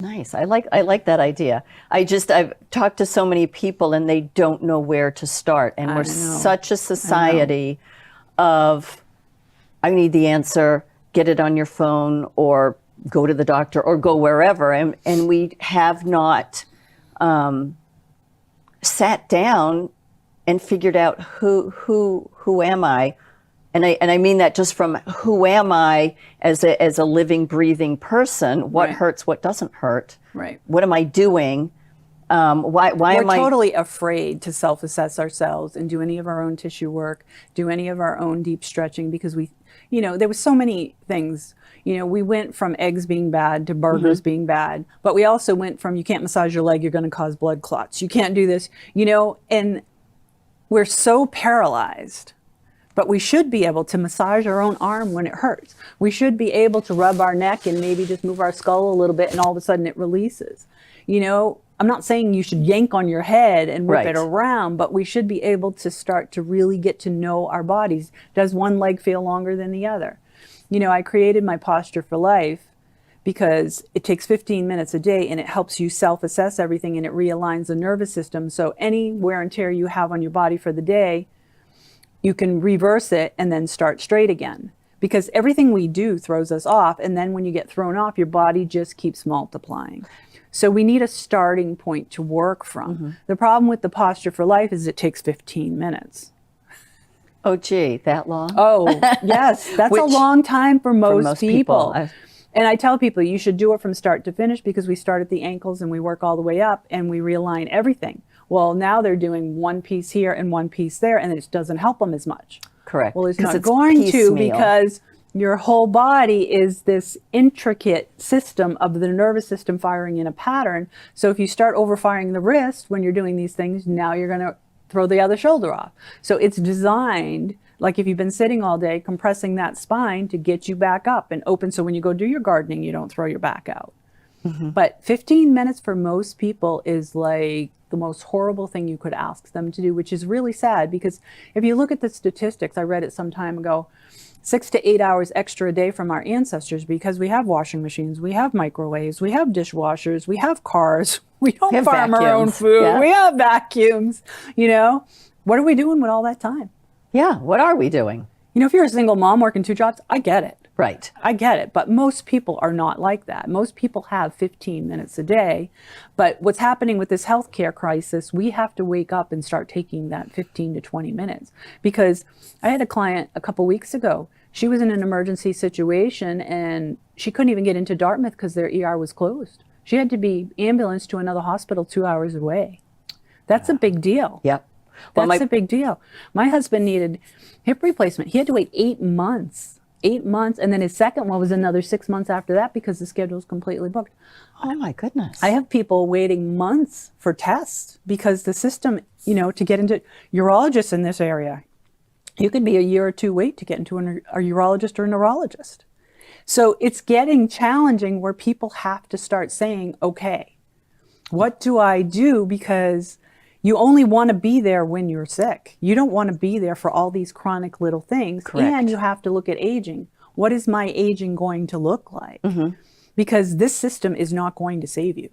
Nice. I like that idea. I've talked to so many people and they don't know where to start. And we're such a society of, I need the answer, get it on your phone, or go to the doctor, or go wherever. And we have not sat down and figured out who am I? And I mean that just from who am I as a living, breathing person? What hurts? What doesn't hurt? Right. What am I doing? Why am I? We're totally afraid to self-assess ourselves and do any of our own tissue work, do any of our own deep stretching, because there was so many things. We went from eggs being bad to burgers being bad, but we also went from, you can't massage your leg, you're going to cause blood clots. You can't do this, and we're so paralyzed. But we should be able to massage our own arm when it hurts. We should be able to rub our neck and maybe just move our skull a little bit, and all of a sudden it releases. I'm not saying you should yank on your head and whip it around, but we should be able to start to really get to know our bodies. Does one leg feel longer than the other? I created my Posture for Life because it takes 15 minutes a day and it helps you self-assess everything, and it realigns the nervous system. So any wear and tear you have on your body for the day, you can reverse it and then start straight again. Because everything we do throws us off, and then when you get thrown off, your body just keeps multiplying. So we need a starting point to work from. The problem with the Posture for Life is it takes 15 minutes. Oh, gee, that long? Oh, yes. That's a long time for most people. And I tell people you should do it from start to finish, because we start at the ankles and we work all the way up and we realign everything. Well, now they're doing one piece here and one piece there, and it doesn't help them as much. Correct. Well, it's not going to, because your whole body is this intricate system of the nervous system firing in a pattern. So if you start overfiring the wrist when you're doing these things, now you're going to throw the other shoulder off. So it's designed, like if you've been sitting all day, compressing that spine to get you back up and open. So when you go do your gardening, you don't throw your back out. But 15 minutes for most people is like the most horrible thing you could ask them to do, which is really sad, because if you look at the statistics, I read it some time ago, 6 to 8 hours extra a day from our ancestors, because we have washing machines, we have microwaves, we have dishwashers, we have cars, we don't farm our own food, we have vacuums, What are we doing with all that time? Yeah, what are we doing? If you're a single mom working 2 jobs, I get it. Right. I get it. But most people are not like that. Most people have 15 minutes a day. But what's happening with this healthcare crisis, we have to wake up and start taking that 15 to 20 minutes. Because I had a client a couple weeks ago. She was in an emergency situation and she couldn't even get into Dartmouth because their ER was closed. She had to be ambulanced to another hospital 2 hours away. That's a big deal. Yep. That's a big deal. My husband needed hip replacement. He had to wait 8 months. 8 months, and then his second one was another 6 months after that because the schedule is completely booked. Oh my goodness. I have people waiting months for tests because the system, to get into urologists in this area, you could be a year or two wait to get into a urologist or a neurologist. So it's getting challenging where people have to start saying, okay, what do I do? Because you only want to be there when you're sick. You don't want to be there for all these chronic little things. Correct. And you have to look at aging. What is my aging going to look like? Because this system is not going to save you.